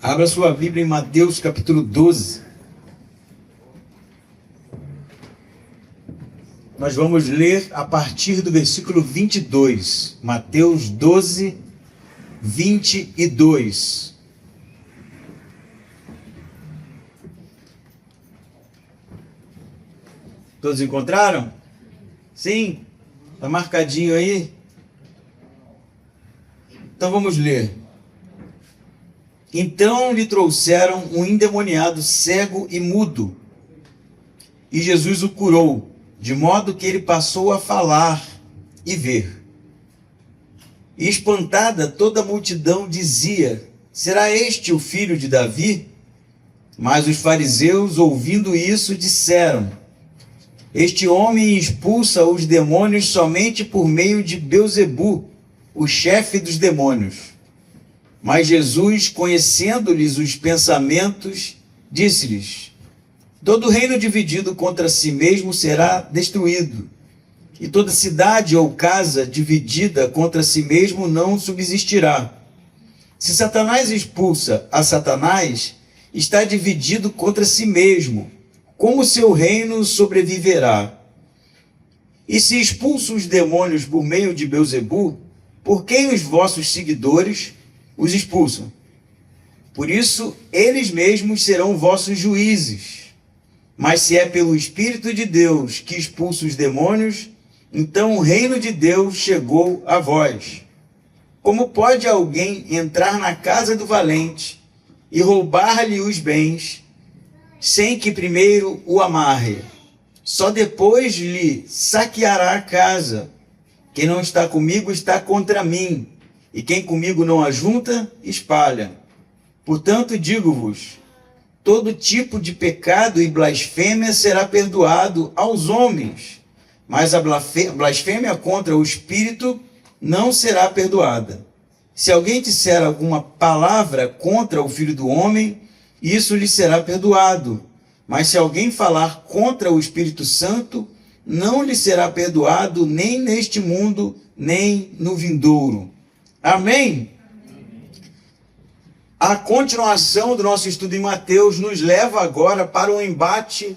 Abra sua Bíblia em Mateus capítulo 12. Nós vamos ler a partir do versículo 22. Mateus 12, 22. Todos encontraram? Sim? Está marcadinho aí? Então vamos ler. Então lhe trouxeram um endemoniado cego e mudo, e Jesus o curou, de modo que ele passou a falar e ver. E espantada toda a multidão dizia: será este o filho de Davi? Mas os fariseus, ouvindo isso, disseram: este homem expulsa os demônios somente por meio de Belzebu, o chefe dos demônios. Mas Jesus, conhecendo-lhes os pensamentos, disse-lhes: todo reino dividido contra si mesmo será destruído, e toda cidade ou casa dividida contra si mesmo não subsistirá. Se Satanás expulsa a Satanás, está dividido contra si mesmo. Como seu reino sobreviverá? E se expulso os demônios por meio de Belzebu, por quem os vossos seguidores os expulsam? Por isso, eles mesmos serão vossos juízes. Mas se é pelo Espírito de Deus que expulsa os demônios, então o reino de Deus chegou a vós. Como pode alguém entrar na casa do valente e roubar-lhe os bens, sem que primeiro o amarre? Só depois lhe saqueará a casa. Quem não está comigo está contra mim, e quem comigo não ajunta, espalha. Portanto, digo-vos, todo tipo de pecado e blasfêmia será perdoado aos homens, mas a blasfêmia contra o Espírito não será perdoada. Se alguém disser alguma palavra contra o Filho do Homem, isso lhe será perdoado. Mas se alguém falar contra o Espírito Santo, não lhe será perdoado nem neste mundo, nem no vindouro. Amém? A continuação do nosso estudo em Mateus nos leva agora para um embate,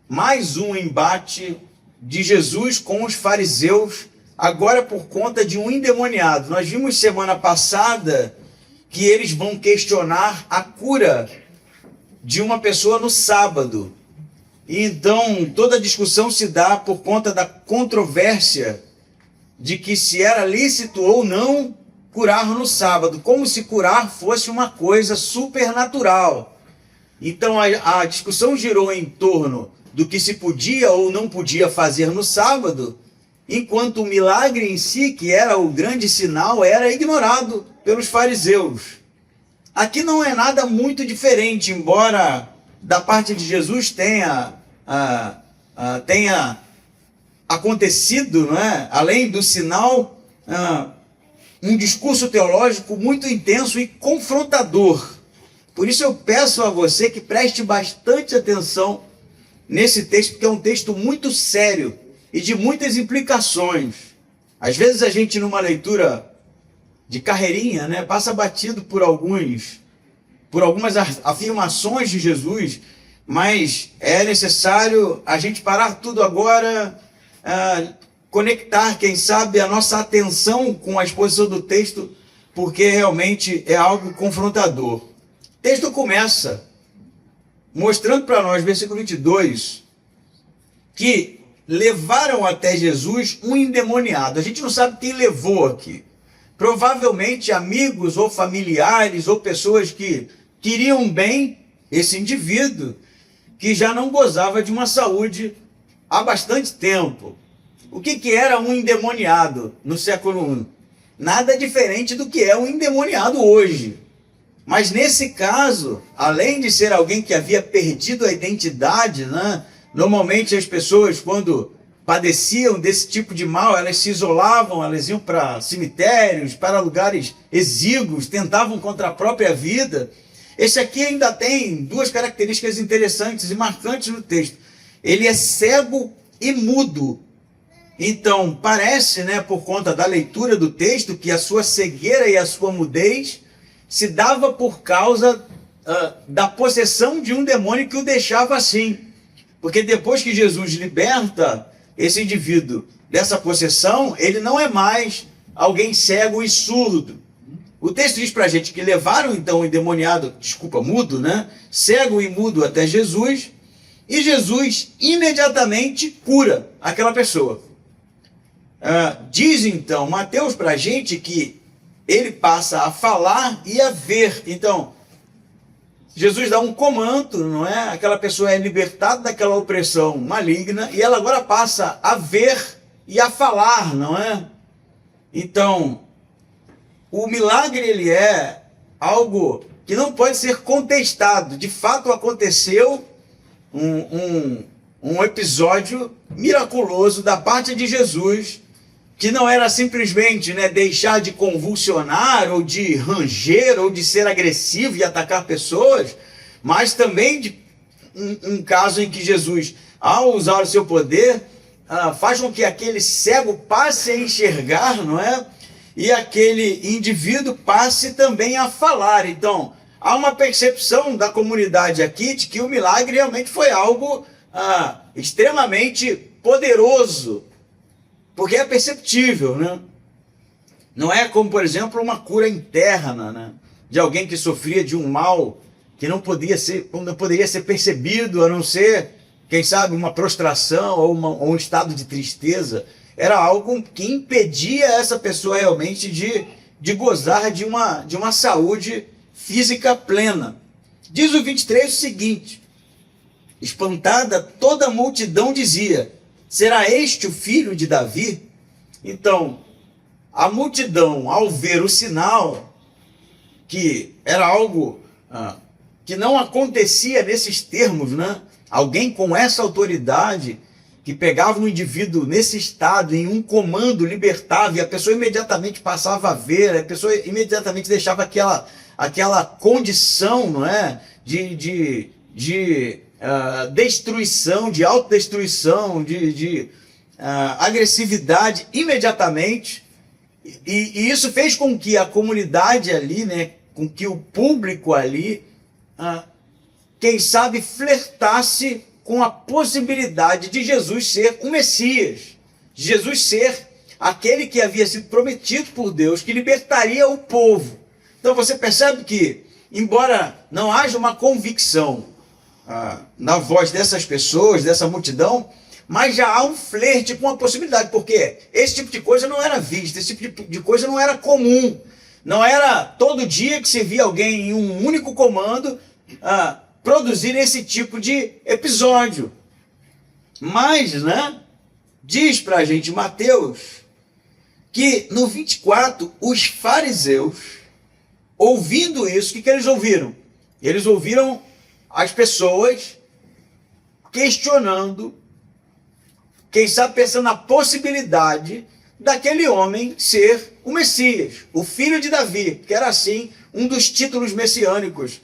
mais um embate de Jesus com os fariseus, agora por conta de um endemoniado. Nós vimos semana passada que eles vão questionar a cura de uma pessoa no sábado. E então toda a discussão se dá por conta da controvérsia de que se era lícito ou não curar no sábado, como se curar fosse uma coisa supernatural. Então a discussão girou em torno do que se podia ou não podia fazer no sábado, enquanto o milagre em si, que era o grande sinal, era ignorado pelos fariseus. Aqui não é nada muito diferente, embora da parte de Jesus tenha acontecido, não é? Além do sinal, um discurso teológico muito intenso e confrontador. Por isso eu peço a você que preste bastante atenção nesse texto, porque é um texto muito sério e de muitas implicações. Às vezes a gente, numa leitura de carreirinha, né, passa batido por algumas afirmações de Jesus, mas é necessário a gente parar tudo agora, conectar, quem sabe, a nossa atenção com a exposição do texto, porque realmente é algo confrontador. O texto começa mostrando para nós, versículo 22, que levaram até Jesus um endemoniado. A gente não sabe quem levou aqui. Provavelmente amigos ou familiares ou pessoas que queriam bem esse indivíduo, que já não gozava de uma saúde há bastante tempo. O que era um endemoniado no século I? Nada diferente do que é um endemoniado hoje. Mas nesse caso, além de ser alguém que havia perdido a identidade, né? Normalmente as pessoas, quando padeciam desse tipo de mal, elas se isolavam, elas iam para cemitérios, para lugares exíguos, tentavam contra a própria vida. Esse aqui ainda tem duas características interessantes e marcantes no texto. Ele é cego e mudo. Então, parece, né, por conta da leitura do texto, que a sua cegueira e a sua mudez se dava por causa da possessão de um demônio que o deixava assim. Porque depois que Jesus liberta esse indivíduo dessa possessão, ele não é mais alguém cego e surdo. O texto diz pra gente que levaram então o endemoniado, mudo, né? Cego e mudo até Jesus, e Jesus imediatamente cura aquela pessoa. Diz então Mateus pra gente que ele passa a falar e a ver. Então, Jesus dá um comando, não é? Aquela pessoa é libertada daquela opressão maligna e ela agora passa a ver e a falar, não é? Então, o milagre, ele é algo que não pode ser contestado. De fato, aconteceu um episódio miraculoso da parte de Jesus, que não era simplesmente, né, deixar de convulsionar, ou de ranger, ou de ser agressivo e atacar pessoas, mas também de um caso em que Jesus, ao usar o seu poder, faz com que aquele cego passe a enxergar, não é? E aquele indivíduo passe também a falar. Então, há uma percepção da comunidade aqui de que o milagre realmente foi algo extremamente poderoso, porque é perceptível, né? Não é como, por exemplo, uma cura interna, né, de alguém que sofria de um mal que não poderia ser percebido, a não ser, quem sabe, uma prostração ou um estado de tristeza. Era algo que impedia essa pessoa realmente de gozar de uma saúde física plena. Diz o 23 o seguinte: espantada, toda a multidão dizia: será este o filho de Davi? Então, a multidão, ao ver o sinal, que era algo que não acontecia nesses termos, né? Alguém com essa autoridade, que pegava um indivíduo nesse estado, em um comando, libertava, e a pessoa imediatamente passava a ver, a pessoa imediatamente deixava aquela condição, não é? de destruição, de autodestruição, de agressividade imediatamente, e isso fez com que a comunidade ali, né, com que o público ali, quem sabe, flertasse com a possibilidade de Jesus ser o Messias, de Jesus ser aquele que havia sido prometido por Deus, que libertaria o povo. Então você percebe que, embora não haja uma convicção na voz dessas pessoas, dessa multidão, mas já há um flerte com a possibilidade, porque esse tipo de coisa não era vista, esse tipo de coisa não era comum, não era todo dia que se via alguém em um único comando produzir esse tipo de episódio. Mas, né, diz pra gente Mateus que no 24, os fariseus, ouvindo isso, o que eles ouviram? Eles ouviram as pessoas questionando, quem sabe pensando na possibilidade daquele homem ser o Messias, o filho de Davi, que era assim um dos títulos messiânicos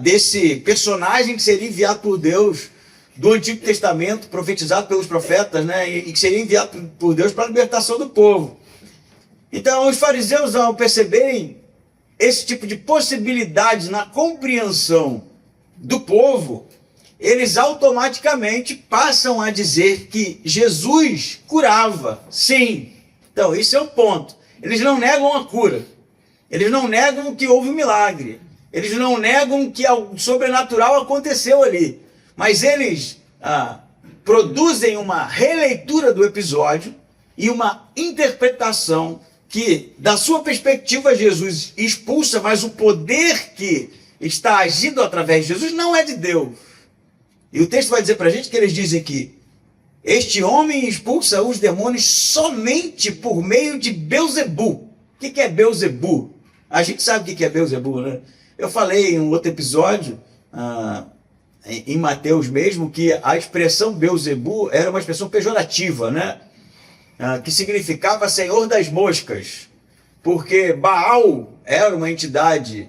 desse personagem que seria enviado por Deus do Antigo Testamento, profetizado pelos profetas, né, e que seria enviado por Deus para a libertação do povo. Então, os fariseus, ao perceberem esse tipo de possibilidade na compreensão do povo, eles automaticamente passam a dizer que Jesus curava. Sim. Então, esse é o ponto. Eles não negam a cura. Eles não negam que houve um milagre. Eles não negam que algo sobrenatural aconteceu ali. Mas eles produzem uma releitura do episódio e uma interpretação que, da sua perspectiva, Jesus expulsa, mas o poder que está agindo através de Jesus não é de Deus. E o texto vai dizer para a gente que eles dizem que este homem expulsa os demônios somente por meio de Belzebu. O que é Belzebu? A gente sabe o que é Belzebu, né? Eu falei em um outro episódio, em Mateus mesmo, que a expressão Belzebu era uma expressão pejorativa, né? Que significava Senhor das Moscas, porque Baal era uma entidade,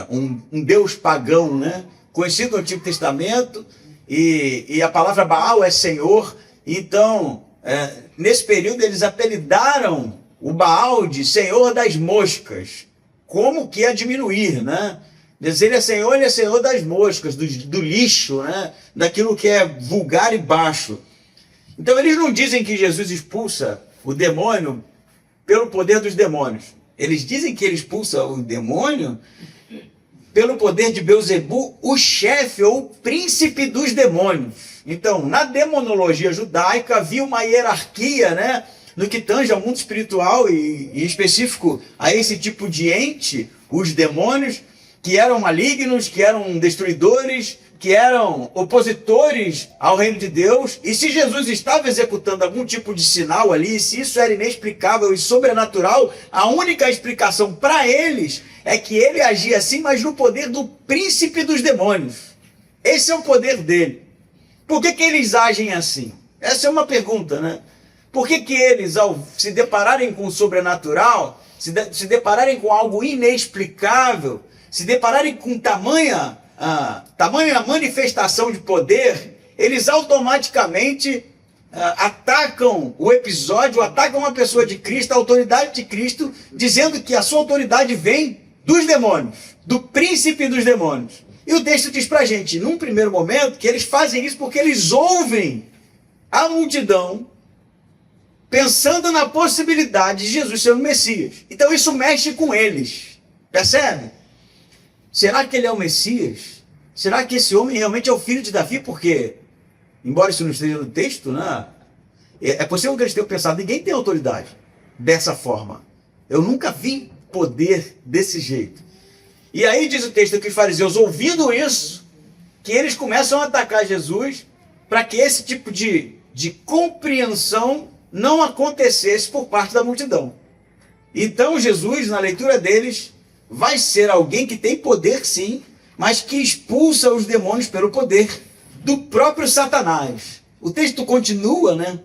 um deus pagão, né? Conhecido no Antigo Testamento, e a palavra Baal é Senhor. Então, nesse período, eles apelidaram o Baal de Senhor das Moscas. como que ia diminuir, né? Ele é Senhor das moscas, do lixo, né? Daquilo que é vulgar e baixo. Então eles não dizem que Jesus expulsa o demônio pelo poder dos demônios. Eles dizem que ele expulsa o demônio pelo poder de Belzebu, o chefe ou o príncipe dos demônios. Então, na demonologia judaica havia uma hierarquia, né? No que tange ao mundo espiritual e em específico a esse tipo de ente, os demônios, que eram malignos, que eram destruidores, que eram opositores ao reino de Deus. E se Jesus estava executando algum tipo de sinal ali, se isso era inexplicável e sobrenatural, a única explicação para eles é que ele agia assim, mas no poder do príncipe dos demônios. Esse é o poder dele. Por que eles agem assim? Essa é uma pergunta, né? Por que eles, ao se depararem com o sobrenatural, se depararem com algo inexplicável, se depararem com tamanha manifestação de poder, eles automaticamente atacam o episódio, atacam a pessoa de Cristo, a autoridade de Cristo, dizendo que a sua autoridade vem dos demônios, do príncipe dos demônios. E o texto diz pra gente, num primeiro momento, que eles fazem isso porque eles ouvem a multidão pensando na possibilidade de Jesus ser o Messias. Então isso mexe com eles, percebe? Será que ele é o Messias? Será que esse homem realmente é o filho de Davi? Porque, embora isso não esteja no texto, né, é possível que eles tenham pensado, ninguém tem autoridade dessa forma. Eu nunca vi poder desse jeito. E aí diz o texto que os fariseus, ouvindo isso, que eles começam a atacar Jesus para que esse tipo de compreensão não acontecesse por parte da multidão. Então Jesus, na leitura deles, vai ser alguém que tem poder sim, mas que expulsa os demônios pelo poder do próprio Satanás. O texto continua, né?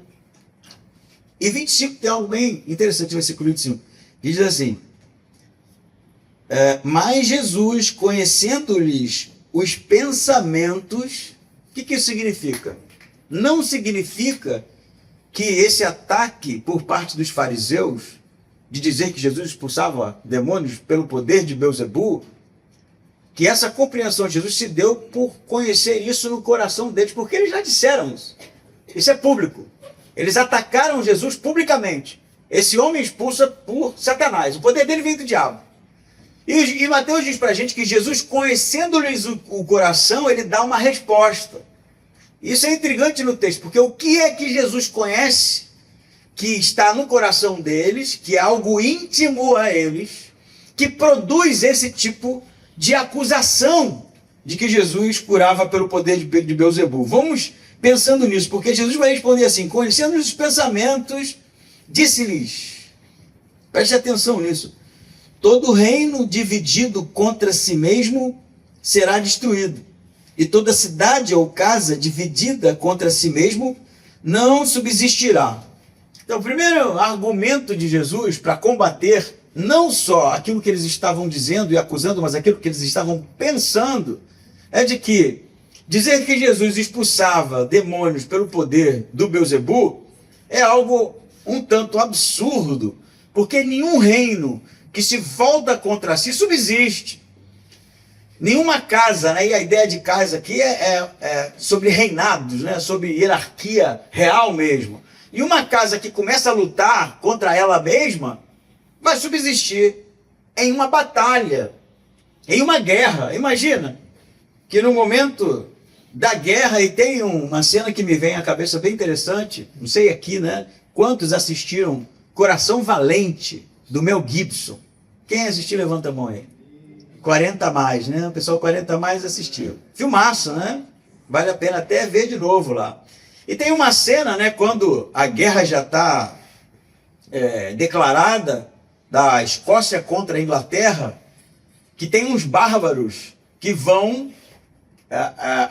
E 25 tem algo bem interessante, versículo 25, que diz assim, mas Jesus, conhecendo-lhes os pensamentos, o que isso significa? Não significa que esse ataque por parte dos fariseus, de dizer que Jesus expulsava demônios pelo poder de Belzebu, que essa compreensão de Jesus se deu por conhecer isso no coração deles, porque eles já disseram isso. Isso é público. Eles atacaram Jesus publicamente. Esse homem expulsa por Satanás. O poder dele vem do diabo. E Mateus diz para a gente que Jesus, conhecendo-lhes o coração, ele dá uma resposta. Isso é intrigante no texto, porque o que é que Jesus conhece que está no coração deles, que é algo íntimo a eles, que produz esse tipo de acusação de que Jesus curava pelo poder de Belzebu? Vamos pensando nisso, porque Jesus vai responder assim, conhecendo os pensamentos, disse-lhes, preste atenção nisso, todo reino dividido contra si mesmo será destruído, e toda cidade ou casa dividida contra si mesmo não subsistirá. Então, o primeiro argumento de Jesus para combater não só aquilo que eles estavam dizendo e acusando, mas aquilo que eles estavam pensando, é de que dizer que Jesus expulsava demônios pelo poder do Belzebu é algo um tanto absurdo, porque nenhum reino que se volta contra si subsiste. Nenhuma casa, né? E a ideia de casa aqui é sobre reinados, né? Sobre hierarquia real mesmo. E uma casa que começa a lutar contra ela mesma vai subsistir em uma batalha, em uma guerra. Imagina que no momento da guerra, e tem uma cena que me vem à cabeça bem interessante, não sei aqui, né? Quantos assistiram Coração Valente, do Mel Gibson? Quem assistiu, levanta a mão aí. 40 a mais, né? O pessoal 40 a mais assistiu. Filmaço, né? Vale a pena até ver de novo lá. E tem uma cena, né, quando a guerra já está declarada, da Escócia contra a Inglaterra, que tem uns bárbaros que vão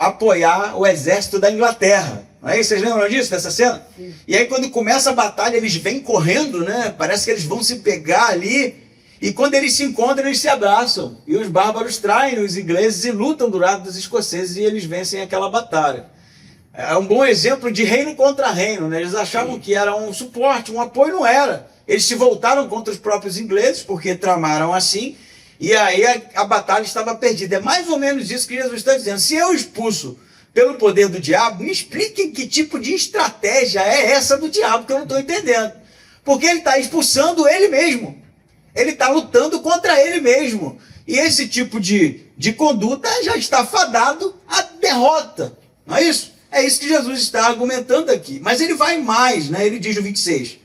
apoiar o exército da Inglaterra. Não é isso? Vocês lembram disso, dessa cena? Sim. E aí quando começa a batalha, eles vêm correndo, né? Parece que eles vão se pegar ali, e quando eles se encontram, eles se abraçam. E os bárbaros traem os ingleses e lutam do lado dos escoceses, e eles vencem aquela batalha. É um bom exemplo de reino contra reino, né? Eles achavam que era um suporte, um apoio, não era. Eles se voltaram contra os próprios ingleses, porque tramaram assim, E aí a batalha estava perdida. É mais ou menos isso que Jesus está dizendo. Se eu expulso pelo poder do diabo, me expliquem que tipo de estratégia é essa do diabo que eu não estou entendendo. Porque ele está expulsando ele mesmo. Ele está lutando contra ele mesmo. E esse tipo de conduta já está fadado à derrota. Não é isso? É isso que Jesus está argumentando aqui. Mas ele vai mais, né? Ele diz no 26.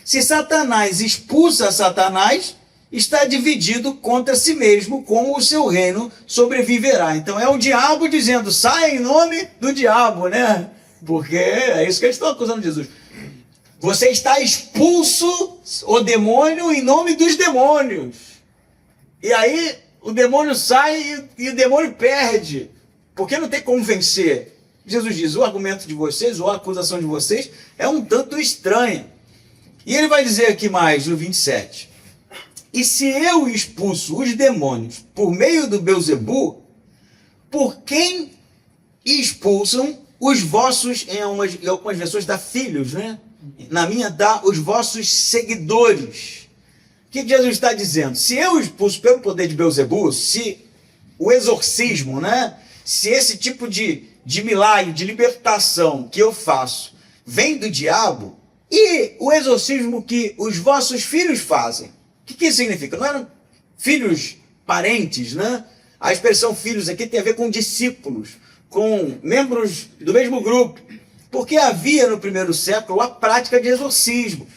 Se Satanás expulsa Satanás, está dividido contra si mesmo, como o seu reino sobreviverá. Então é o diabo dizendo, sai em nome do diabo, né? Porque é isso que eles estão acusando Jesus. Você está expulso, o demônio, em nome dos demônios. E aí o demônio sai e o demônio perde. Porque não tem como vencer. Jesus diz, o argumento de vocês, ou a acusação de vocês, é um tanto estranha. E ele vai dizer aqui mais, no 27. E se eu expulso os demônios por meio do Belzebu, por quem expulsam os vossos, em algumas versões dá filhos, né? Na minha dá os vossos seguidores. O que Jesus está dizendo? Se eu expulso pelo poder de Belzebu, se o exorcismo, né? Se esse tipo de milagre, de libertação que eu faço vem do diabo, e o exorcismo que os vossos filhos fazem, o que isso significa? Não eram filhos parentes, né? A expressão filhos aqui tem a ver com discípulos, com membros do mesmo grupo, porque havia no primeiro século a prática de exorcismos.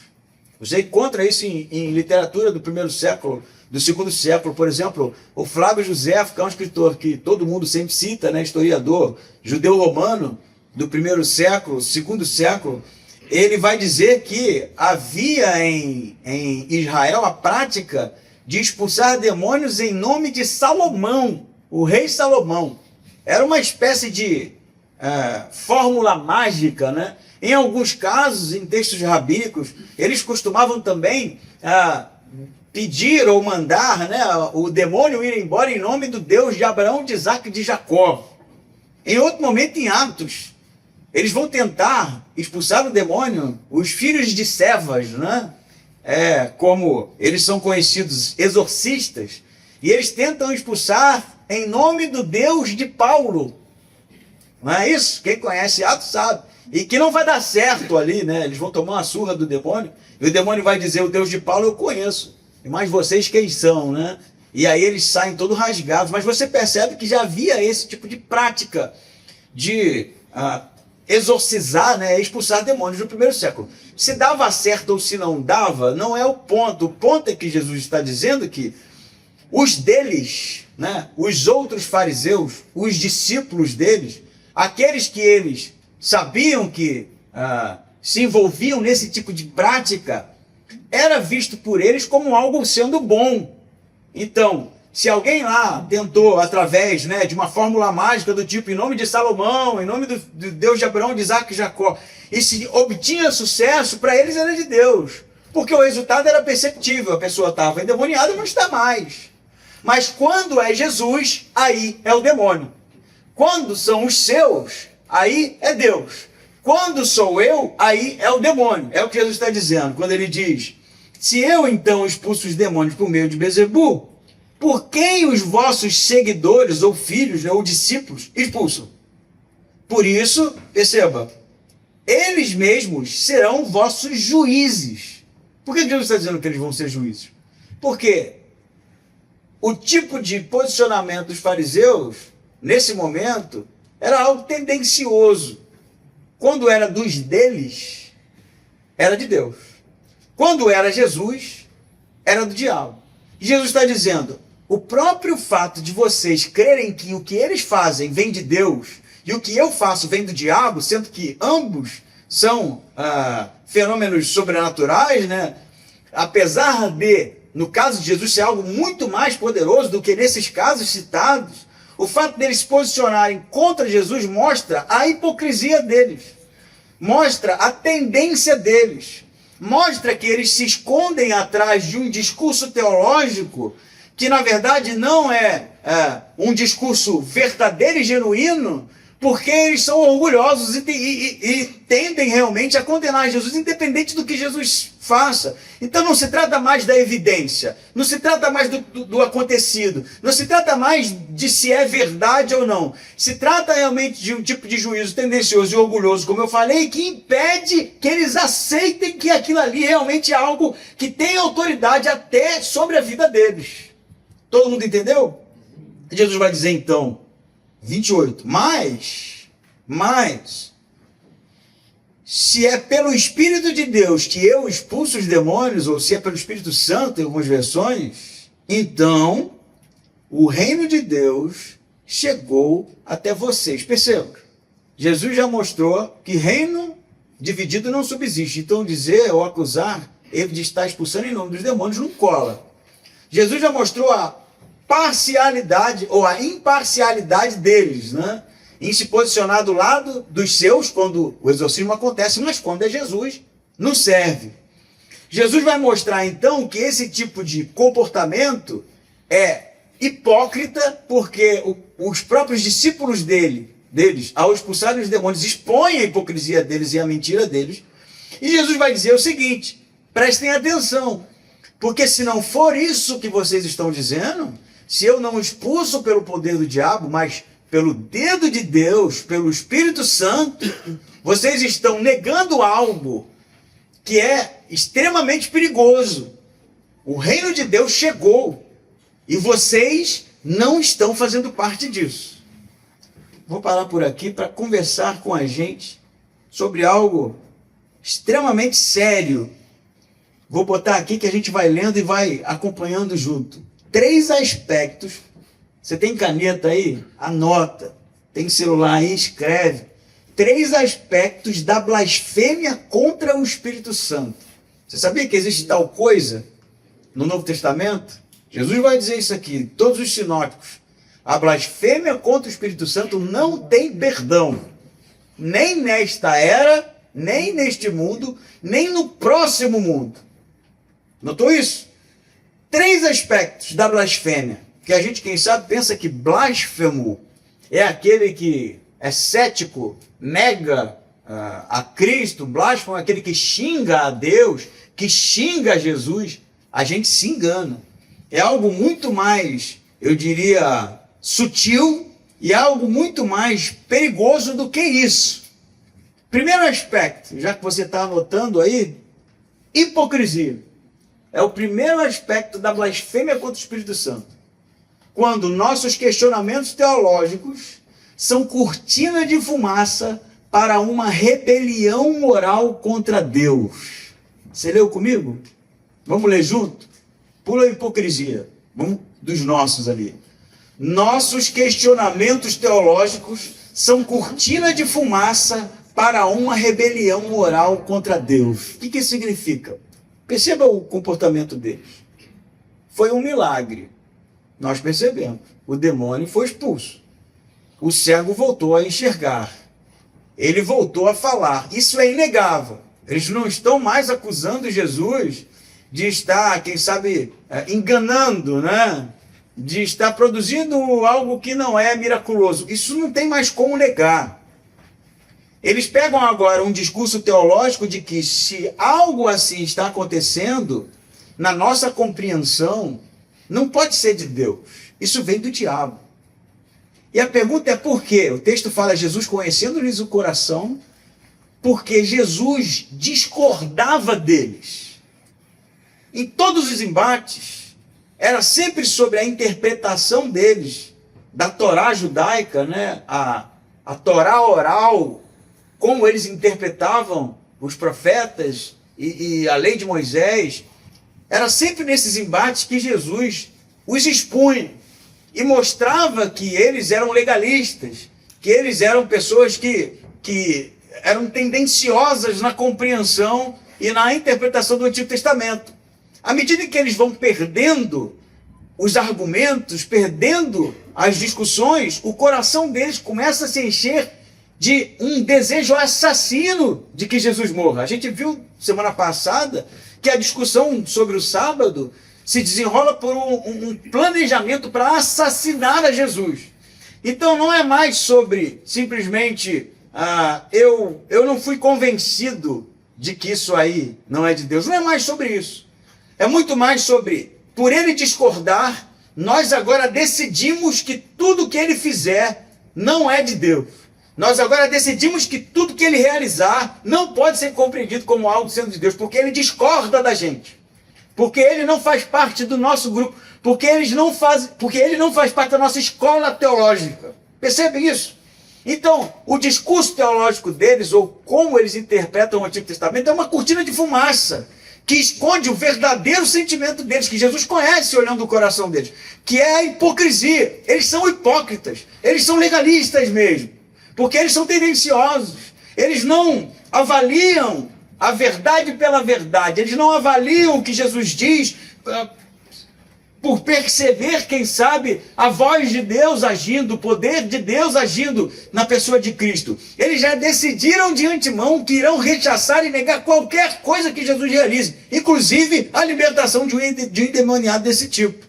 Você encontra isso em literatura do primeiro século, do segundo século, por exemplo, o Flávio Josefo, que é um escritor que todo mundo sempre cita, né, historiador judeu-romano do primeiro século, segundo século, ele vai dizer que havia em Israel a prática de expulsar demônios em nome de Salomão, o rei Salomão. Era uma espécie de fórmula mágica, né? Em alguns casos, em textos rabínicos, eles costumavam também pedir ou mandar, né, o demônio ir embora em nome do Deus de Abraão, de Isaac e de Jacó. Em outro momento, em Atos, eles vão tentar expulsar o demônio, os filhos de Cefas, né? Como eles são conhecidos, exorcistas, e eles tentam expulsar em nome do Deus de Paulo. Não é isso? Quem conhece Atos sabe. E que não vai dar certo ali, né? Eles vão tomar uma surra do demônio, e o demônio vai dizer, o Deus de Paulo eu conheço, mas vocês quem são, né? E aí eles saem todos rasgados, mas você percebe que já havia esse tipo de prática de exorcizar, né, expulsar demônios no primeiro século. Se dava certo ou se não dava, não é o ponto. O ponto é que Jesus está dizendo que os deles, né, os outros fariseus, os discípulos deles, aqueles que eles sabiam que se envolviam nesse tipo de prática, era visto por eles como algo sendo bom. Então, se alguém lá tentou, através, né, de uma fórmula mágica do tipo, em nome de Salomão, em nome do Deus de Abraão, de Isaac e Jacó, e se obtinha sucesso, para eles era de Deus. Porque o resultado era perceptível, a pessoa estava endemoniada e não está mais. Mas quando é Jesus, aí é o demônio. Quando são os seus, aí é Deus. Quando sou eu, aí é o demônio. É o que Jesus está dizendo, quando ele diz, se eu então expulso os demônios por meio de Belzebu, por quem os vossos seguidores, ou filhos, né, ou discípulos, expulsam? Por isso, perceba, eles mesmos serão vossos juízes. Por que Jesus está dizendo que eles vão ser juízes? Porque o tipo de posicionamento dos fariseus, nesse momento, era algo tendencioso. Quando era dos deles, era de Deus. Quando era Jesus, era do diabo. E Jesus está dizendo, o próprio fato de vocês crerem que o que eles fazem vem de Deus e o que eu faço vem do diabo, sendo que ambos são fenômenos sobrenaturais, né? Apesar de, no caso de Jesus, ser algo muito mais poderoso do que nesses casos citados, o fato deles se posicionarem contra Jesus mostra a hipocrisia deles, mostra a tendência deles, mostra que eles se escondem atrás de um discurso teológico que, na verdade, não é um discurso verdadeiro e genuíno, porque eles são orgulhosos e tendem realmente a condenar Jesus, independente do que Jesus faça. Então não se trata mais da evidência, não se trata mais do acontecido, não se trata mais de se é verdade ou não. Se trata realmente de um tipo de juízo tendencioso e orgulhoso, como eu falei, que impede que eles aceitem que aquilo ali realmente é algo que tem autoridade até sobre a vida deles. Todo mundo entendeu? Jesus vai dizer então, 28, mas, se é pelo Espírito de Deus que eu expulso os demônios, ou se é pelo Espírito Santo, em algumas versões, então o reino de Deus chegou até vocês. Perceba, Jesus já mostrou que reino dividido não subsiste. Então dizer ou acusar ele de estar expulsando em nome dos demônios não cola. Jesus já mostrou a parcialidade ou a imparcialidade deles, né? Em se posicionar do lado dos seus quando o exorcismo acontece, mas quando é Jesus, não serve. Jesus vai mostrar então que esse tipo de comportamento é hipócrita, porque os próprios discípulos deles, ao expulsarem os demônios, expõem a hipocrisia deles e a mentira deles. E Jesus vai dizer o seguinte: prestem atenção, porque se não for isso que vocês estão dizendo, se eu não expulso pelo poder do diabo, mas pelo dedo de Deus, pelo Espírito Santo, vocês estão negando algo que é extremamente perigoso. O reino de Deus chegou e vocês não estão fazendo parte disso. Vou parar por aqui para conversar com a gente sobre algo extremamente sério. Vou botar aqui que a gente vai lendo e vai acompanhando junto. 3 aspectos. Você tem caneta aí? Anota. Tem celular aí? Escreve. 3 aspectos da blasfêmia contra o Espírito Santo. Você sabia que existe tal coisa no Novo Testamento? Jesus vai dizer isso aqui, todos os sinóticos. A blasfêmia contra o Espírito Santo não tem perdão. Nem nesta era, nem neste mundo, nem no próximo mundo. Notou isso? 3 aspectos da blasfêmia, que a gente, quem sabe, pensa que blasfemo é aquele que é cético, nega a Cristo, blasfemo é aquele que xinga a Deus, que xinga a Jesus. A gente se engana. É algo muito mais, eu diria, sutil e algo muito mais perigoso do que isso. Primeiro aspecto, já que você está anotando aí, hipocrisia. É o primeiro aspecto da blasfêmia contra o Espírito Santo. Quando nossos questionamentos teológicos são cortina de fumaça para uma rebelião moral contra Deus. Você leu comigo? Vamos ler junto? Pula a hipocrisia. Vamos dos nossos ali. Nossos questionamentos teológicos são cortina de fumaça para uma rebelião moral contra Deus. O que isso significa? Perceba o comportamento deles. Foi um milagre. Nós percebemos. O demônio foi expulso. O cego voltou a enxergar. Ele voltou a falar. Isso é inegável. Eles não estão mais acusando Jesus de estar, quem sabe, enganando, né? De estar produzindo algo que não é miraculoso. Isso não tem mais como negar. Eles pegam agora um discurso teológico de que se algo assim está acontecendo, na nossa compreensão, não pode ser de Deus. Isso vem do diabo. E a pergunta é por quê? O texto fala, Jesus conhecendo-lhes o coração, porque Jesus discordava deles. Em todos os embates, era sempre sobre a interpretação deles, da Torá judaica, né? A Torá oral, como eles interpretavam os profetas e a lei de Moisés. Era sempre nesses embates que Jesus os expunha e mostrava que eles eram legalistas, que eles eram pessoas que eram tendenciosas na compreensão e na interpretação do Antigo Testamento. À medida que eles vão perdendo os argumentos, perdendo as discussões, o coração deles começa a se encher de um desejo assassino de que Jesus morra. A gente viu semana passada que a discussão sobre o sábado se desenrola por um planejamento para assassinar a Jesus. Então não é mais sobre simplesmente eu não fui convencido de que isso aí não é de Deus. Não é mais sobre isso. É muito mais sobre, por ele discordar, nós agora decidimos que tudo que ele fizer não é de Deus. Nós agora decidimos que tudo que ele realizar não pode ser compreendido como algo sendo de Deus, porque ele discorda da gente. Porque ele não faz parte do nosso grupo, porque ele não faz parte da nossa escola teológica. Percebe isso? Então, o discurso teológico deles, ou como eles interpretam o Antigo Testamento, é uma cortina de fumaça que esconde o verdadeiro sentimento deles, que Jesus conhece olhando o coração deles, que é a hipocrisia. Eles são hipócritas, eles são legalistas mesmo, porque eles são tendenciosos, eles não avaliam a verdade pela verdade, eles não avaliam o que Jesus diz por perceber, quem sabe, a voz de Deus agindo, o poder de Deus agindo na pessoa de Cristo. Eles já decidiram de antemão que irão rechaçar e negar qualquer coisa que Jesus realize, inclusive a libertação de um endemoniado desse tipo.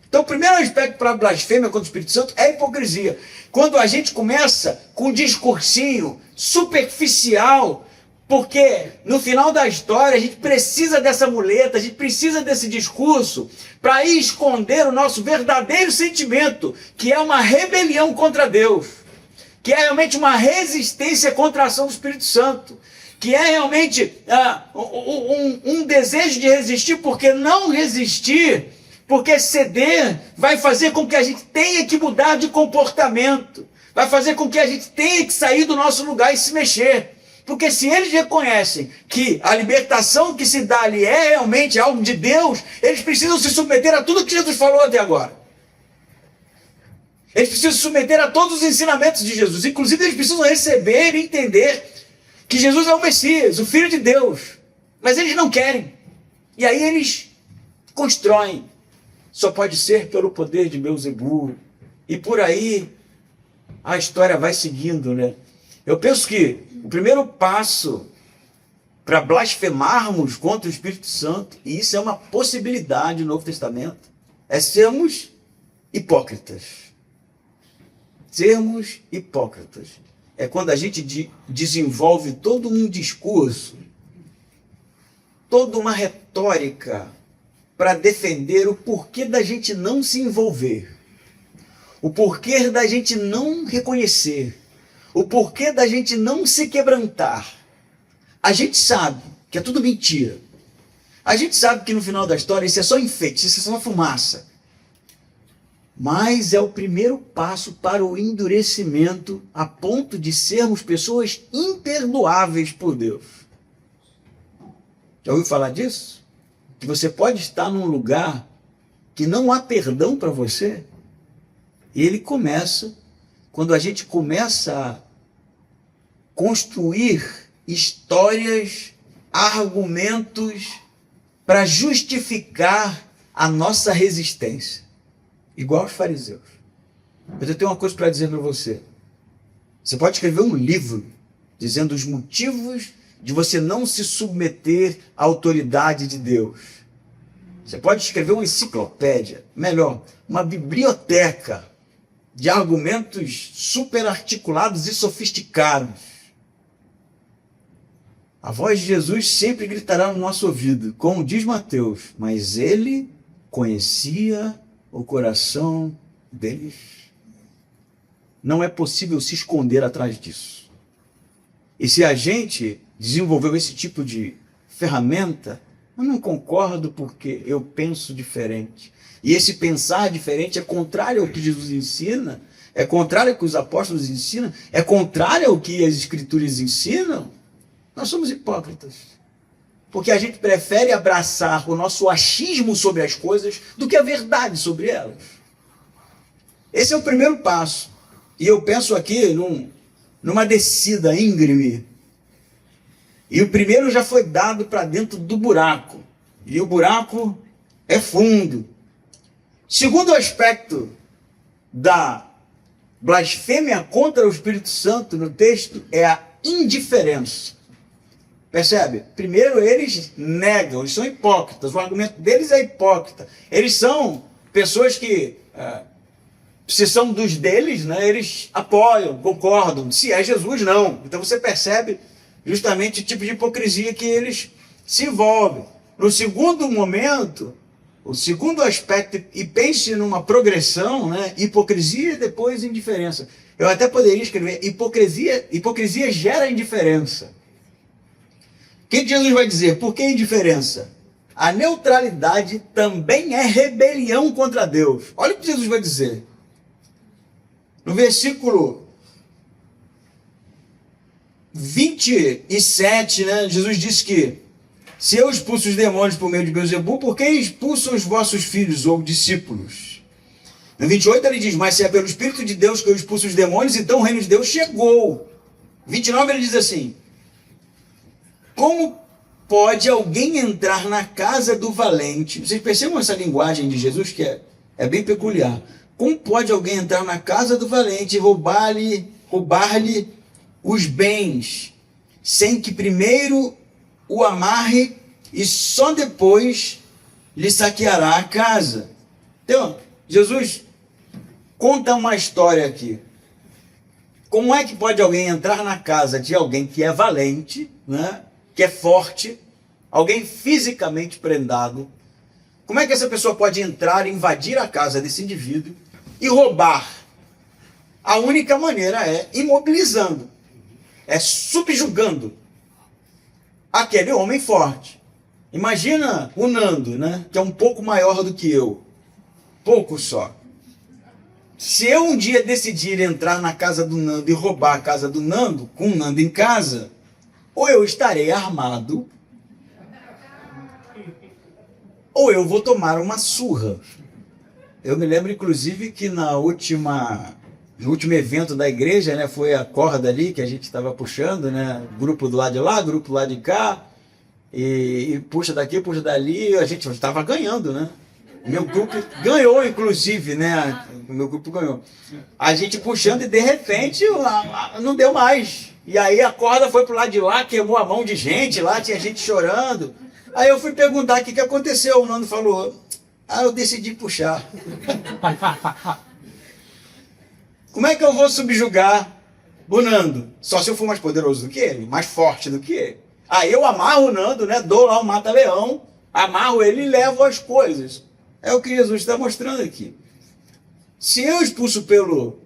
Então, o primeiro aspecto para a blasfêmia contra o Espírito Santo é a hipocrisia. Quando a gente começa com um discursinho superficial, porque no final da história a gente precisa dessa muleta, a gente precisa desse discurso para esconder o nosso verdadeiro sentimento, que é uma rebelião contra Deus, que é realmente uma resistência contra a ação do Espírito Santo, que é realmente um desejo de resistir, porque não resistir, porque ceder vai fazer com que a gente tenha que mudar de comportamento, vai fazer com que a gente tenha que sair do nosso lugar e se mexer. Porque se eles reconhecem que a libertação que se dá ali é realmente algo de Deus, eles precisam se submeter a tudo que Jesus falou até agora. Eles precisam se submeter a todos os ensinamentos de Jesus. Inclusive, eles precisam receber e entender que Jesus é o Messias, o Filho de Deus. Mas eles não querem. E aí eles constroem. Só pode ser pelo poder de Beelzebul. E por aí a história vai seguindo, né? Eu penso que o primeiro passo para blasfemarmos contra o Espírito Santo, e isso é uma possibilidade no Novo Testamento, é sermos hipócritas. Sermos hipócritas. É quando a gente desenvolve todo um discurso, toda uma retórica para defender o porquê da gente não se envolver, o porquê da gente não reconhecer, o porquê da gente não se quebrantar. A gente sabe que é tudo mentira. A gente sabe que no final da história isso é só enfeite, isso é só fumaça. Mas é o primeiro passo para o endurecimento a ponto de sermos pessoas imperdoáveis por Deus. Já ouviu falar disso? Que você pode estar num lugar que não há perdão para você. E ele começa, quando a gente começa a construir histórias, argumentos para justificar a nossa resistência. Igual os fariseus. Mas eu tenho uma coisa para dizer para você. Você pode escrever um livro dizendo os motivos de você não se submeter à autoridade de Deus. Você pode escrever uma enciclopédia, melhor, uma biblioteca de argumentos super articulados e sofisticados. A voz de Jesus sempre gritará no nosso ouvido, como diz Mateus, mas ele conhecia o coração deles. Não é possível se esconder atrás disso. E se a gente desenvolveu esse tipo de ferramenta, eu não concordo porque eu penso diferente. E esse pensar diferente é contrário ao que Jesus ensina, é contrário ao que os apóstolos ensinam, é contrário ao que as escrituras ensinam. Nós somos hipócritas, porque a gente prefere abraçar o nosso achismo sobre as coisas do que a verdade sobre elas. Esse é o primeiro passo. E eu penso aqui numa descida íngreme. E o primeiro já foi dado para dentro do buraco. E o buraco é fundo. Segundo aspecto da blasfêmia contra o Espírito Santo no texto é a indiferença. Percebe? Primeiro eles negam, eles são hipócritas, o argumento deles é hipócrita. Eles são pessoas que Se são dos deles, né, eles apoiam, concordam. Se é Jesus, não. Então você percebe justamente o tipo de hipocrisia que eles se envolvem. No segundo momento, o segundo aspecto, e pense numa progressão, né, hipocrisia e depois indiferença. Eu até poderia escrever, hipocrisia gera indiferença. O que Jesus vai dizer? Por que indiferença? A neutralidade também é rebelião contra Deus. Olha o que Jesus vai dizer. No versículo 27, né, Jesus disse que se eu expulso os demônios por meio de Beelzebul, por que expulsam os vossos filhos ou discípulos? No 28 ele diz, mas se é pelo Espírito de Deus que eu expulso os demônios, então o reino de Deus chegou. 29 ele diz assim, como pode alguém entrar na casa do valente? Vocês percebam essa linguagem de Jesus que é bem peculiar. Como pode alguém entrar na casa do valente e roubar-lhe os bens, sem que primeiro o amarre e só depois lhe saqueará a casa? Então, Jesus conta uma história aqui. Como é que pode alguém entrar na casa de alguém que é valente, né, que é forte, alguém fisicamente prendado? Como é que essa pessoa pode entrar e invadir a casa desse indivíduo e roubar? A única maneira é imobilizando, é subjugando aquele homem forte. Imagina o Nando, né, que é um pouco maior do que eu, pouco só. Se eu um dia decidir entrar na casa do Nando e roubar a casa do Nando, com o Nando em casa, ou eu estarei armado, ou eu vou tomar uma surra. Eu me lembro, inclusive, que no último evento da igreja, né, foi a corda ali que a gente estava puxando, né, grupo do lado de lá, grupo do lado de cá, e puxa daqui, puxa dali, a gente estava ganhando, né? Meu grupo ganhou, inclusive, né? O meu grupo ganhou. A gente puxando e, de repente, não deu mais. E aí a corda foi pro lado de lá, queimou a mão de gente lá, tinha gente chorando. Aí eu fui perguntar o que aconteceu. O Nando falou, eu decidi puxar. Como é que eu vou subjugar o Nando? Só se eu for mais poderoso do que ele, mais forte do que ele. Aí eu amarro o Nando, né? Dou lá um mata-leão, amarro ele e levo as coisas. É o que Jesus está mostrando aqui. Se eu expulso pelo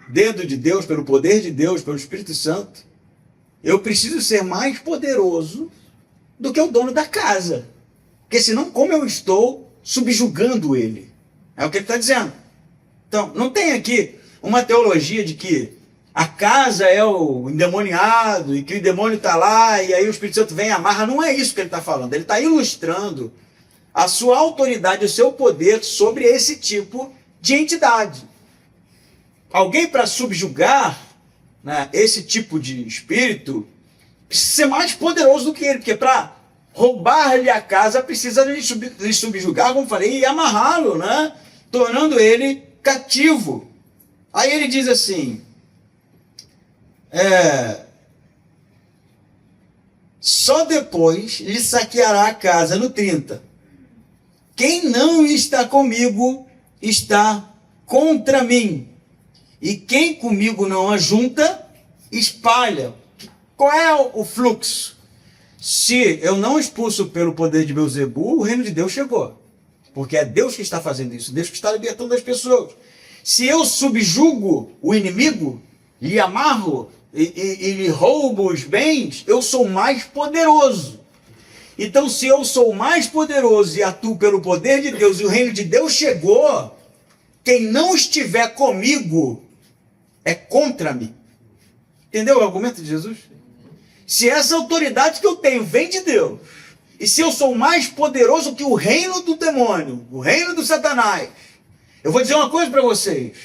dedo de Deus, pelo poder de Deus, pelo Espírito Santo, eu preciso ser mais poderoso do que o dono da casa. Porque senão, como eu estou subjugando ele? É o que ele está dizendo. Então, não tem aqui uma teologia de que a casa é o endemoniado e que o demônio está lá e aí o Espírito Santo vem e amarra. Não é isso que ele está falando. Ele está ilustrando a sua autoridade, o seu poder sobre esse tipo de entidade. Alguém para subjugar, né, esse tipo de espírito precisa ser mais poderoso do que ele, porque para roubar-lhe a casa precisa lhe subjugar, como falei, e amarrá-lo, né, tornando ele cativo. Aí ele diz assim, só depois lhe saqueará a casa, no 30. Quem não está comigo está contra mim. E quem comigo não ajunta, espalha. Qual é o fluxo? Se eu não expulso pelo poder de Beelzebul, o reino de Deus chegou. Porque é Deus que está fazendo isso, Deus que está libertando as pessoas. Se eu subjugo o inimigo, lhe amarro e lhe roubo os bens, eu sou mais poderoso. Então, se eu sou mais poderoso e atuo pelo poder de Deus e o reino de Deus chegou, quem não estiver comigo é contra mim. Entendeu o argumento de Jesus? Se essa autoridade que eu tenho vem de Deus, e se eu sou mais poderoso que o reino do demônio, o reino do Satanás, eu vou dizer uma coisa para vocês.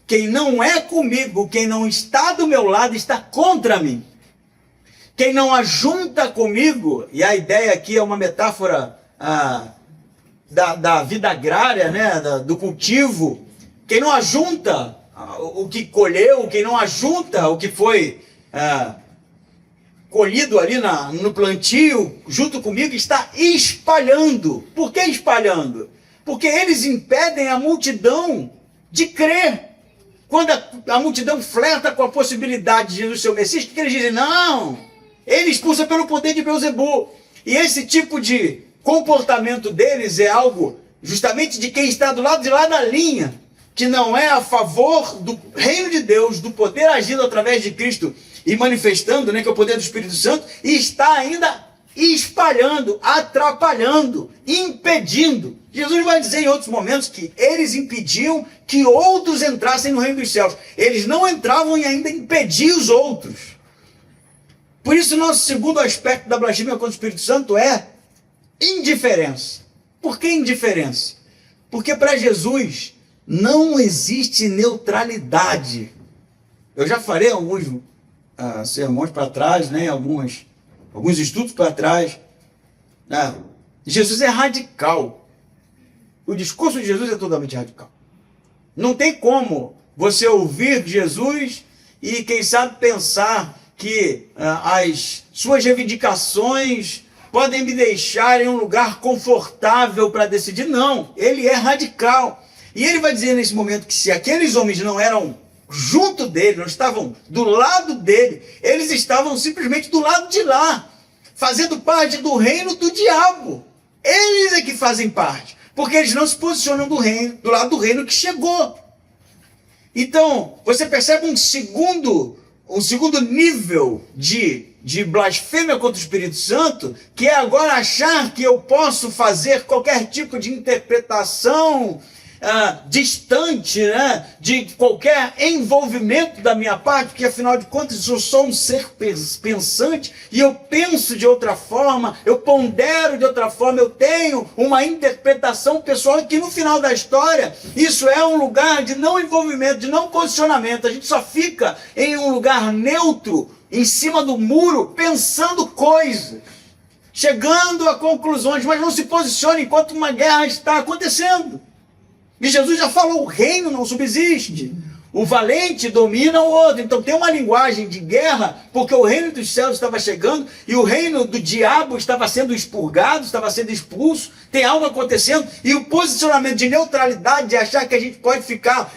Quem não é comigo, quem não está do meu lado, está contra mim. Quem não ajunta comigo, e a ideia aqui é uma metáfora da vida agrária, né, do cultivo, quem não ajunta o que colheu, quem não ajunta o que foi colhido ali no plantio, junto comigo, está espalhando. Por que espalhando? Porque eles impedem a multidão de crer. Quando a multidão flerta com a possibilidade de Jesus ser o Messias, o que eles dizem? Não, ele expulsa pelo poder de Beelzebul. E esse tipo de comportamento deles é algo justamente de quem está do lado de lá da linha, que não é a favor do reino de Deus, do poder agindo através de Cristo e manifestando, né, que é o poder do Espírito Santo, e está ainda espalhando, atrapalhando, impedindo. Jesus vai dizer em outros momentos que eles impediam que outros entrassem no reino dos céus. Eles não entravam e ainda impediam os outros. Por isso, nosso segundo aspecto da blasfêmia contra o Espírito Santo é indiferença. Por que indiferença? Porque para Jesus não existe neutralidade. Eu já falei alguns sermões para trás, né? alguns estudos para trás. Jesus é radical. O discurso de Jesus é totalmente radical. Não tem como você ouvir Jesus e, quem sabe, pensar que as suas reivindicações podem me deixar em um lugar confortável para decidir. Não, ele é radical. E ele vai dizer nesse momento que se aqueles homens não eram junto dele, não estavam do lado dele, eles estavam simplesmente do lado de lá, fazendo parte do reino do diabo. Eles é que fazem parte, porque eles não se posicionam do lado do reino que chegou. Então, você percebe um segundo nível de blasfêmia contra o Espírito Santo, que é agora achar que eu posso fazer qualquer tipo de interpretação distante, né, de qualquer envolvimento da minha parte, porque afinal de contas eu sou um ser pensante e eu penso de outra forma, eu pondero de outra forma, eu tenho uma interpretação pessoal, que no final da história isso é um lugar de não envolvimento, de não posicionamento. A gente só fica em um lugar neutro, em cima do muro, pensando coisas, chegando a conclusões, mas não se posiciona enquanto uma guerra está acontecendo. E Jesus já falou, o reino não subsiste. O valente domina o outro. Então tem uma linguagem de guerra, porque o reino dos céus estava chegando e o reino do diabo estava sendo expurgado, estava sendo expulso. Tem algo acontecendo e o posicionamento de neutralidade, de achar que a gente pode ficar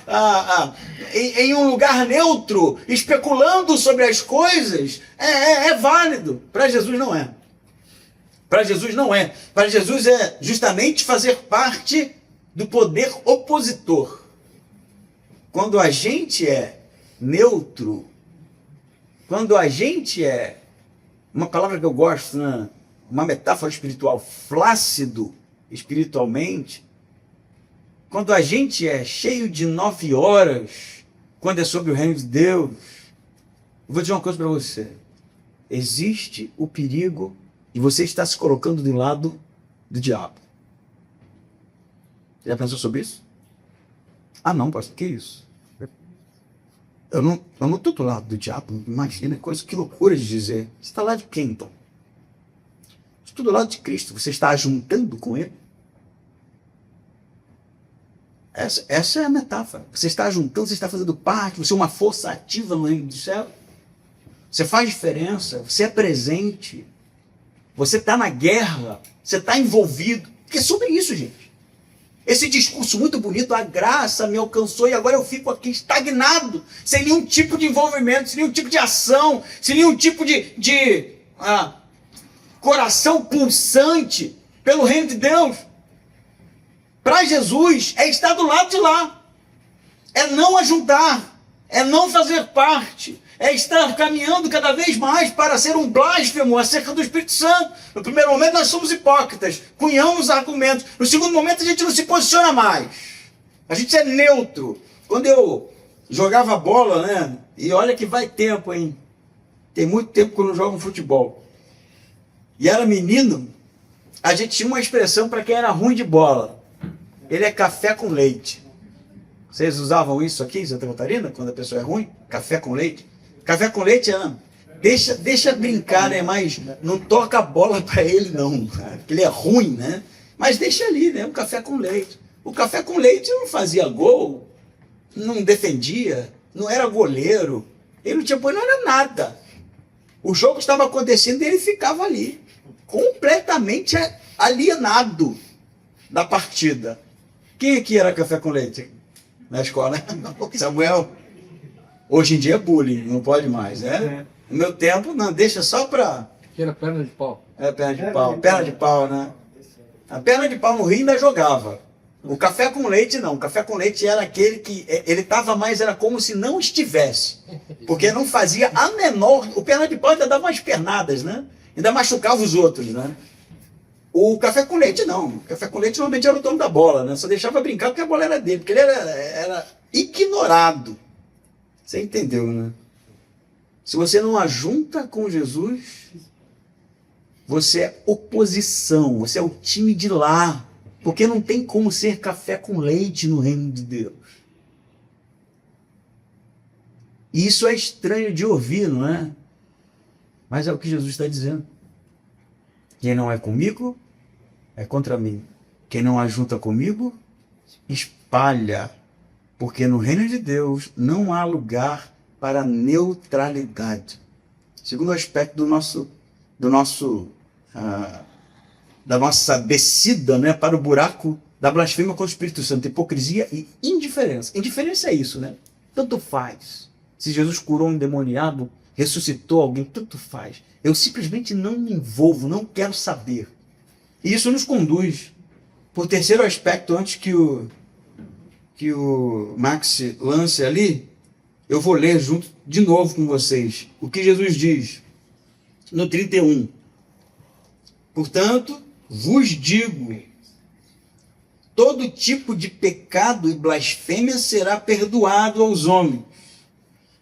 em um lugar neutro, especulando sobre as coisas, é válido. Para Jesus não é. Para Jesus não é. Para Jesus é justamente fazer parte do poder opositor. Quando a gente é neutro, quando a gente é, uma palavra que eu gosto, né? Uma metáfora espiritual, flácido espiritualmente, quando a gente é cheio de 9 horas, quando é sobre o reino de Deus, eu vou dizer uma coisa para você, existe o perigo de você estar se colocando do lado do diabo. Já pensou sobre isso? Ah não, pastor, que isso? Eu não estou do lado do diabo, imagina, que loucura de dizer. Você está lá de quem então? Estou do lado de Cristo, você está ajuntando com Ele? Essa é a metáfora. Você está ajuntando, você está fazendo parte, você é uma força ativa no reino do céu. Você faz diferença, você é presente, você está na guerra, você está envolvido. Porque é sobre isso, gente. Esse discurso muito bonito, a graça me alcançou e agora eu fico aqui estagnado, sem nenhum tipo de envolvimento, sem nenhum tipo de ação, sem nenhum tipo de coração pulsante pelo reino de Deus. Para Jesus é estar do lado de lá, é não ajudar, é não fazer parte, é estar caminhando cada vez mais para ser um blasfemo acerca do Espírito Santo. No primeiro momento nós somos hipócritas, cunhamos argumentos. No segundo momento a gente não se posiciona mais. A gente é neutro. Quando eu jogava bola, né? E olha que vai tempo, hein? Tem muito tempo que eu não jogo futebol. E era menino, a gente tinha uma expressão para quem era ruim de bola. Ele é café com leite. Vocês usavam isso aqui em Santa Catarina, quando a pessoa é ruim? Café com leite? Café com leite deixa brincar, né? Mas não toca a bola para ele, não. Porque ele é ruim, né? Mas deixa ali, né? O café com leite. O café com leite não fazia gol, não defendia, não era goleiro, ele não tinha apoio, não era nada. O jogo estava acontecendo e ele ficava ali, completamente alienado da partida. Quem aqui era café com leite? na escola. Samuel, hoje em dia é bullying, não pode mais, né? No meu tempo, não, deixa só pra... Que era perna de pau. Perna de pau. Perna de pau, né? A perna de pau no Rio ainda jogava. O café com leite não. O café com leite era aquele que ele estava mais, era como se não estivesse. Porque não fazia a menor... O perna de pau ainda dava umas pernadas, né? Ainda machucava os outros, né? O café com leite não. O café com leite normalmente era o dono da bola, né? Só deixava brincar porque a bola era dele. Porque ele era ignorado. Você entendeu, né? Se você não ajunta com Jesus, você é oposição. Você é o time de lá. Porque não tem como ser café com leite no reino de Deus. E isso é estranho de ouvir, não é? Mas é o que Jesus está dizendo. Quem não é comigo, é contra mim. Quem não ajunta comigo, espalha. Porque no reino de Deus não há lugar para neutralidade. Segundo aspecto da nossa descida, né, para o buraco da blasfêmia contra o Espírito Santo, hipocrisia e indiferença. Indiferença é isso, né? Tanto faz. Se Jesus curou um endemoniado, ressuscitou alguém, tanto faz. Eu simplesmente não me envolvo, não quero saber. E isso nos conduz por terceiro aspecto, antes que o Max lance ali, eu vou ler junto de novo com vocês o que Jesus diz no 31. Portanto, vos digo, todo tipo de pecado e blasfêmia será perdoado aos homens,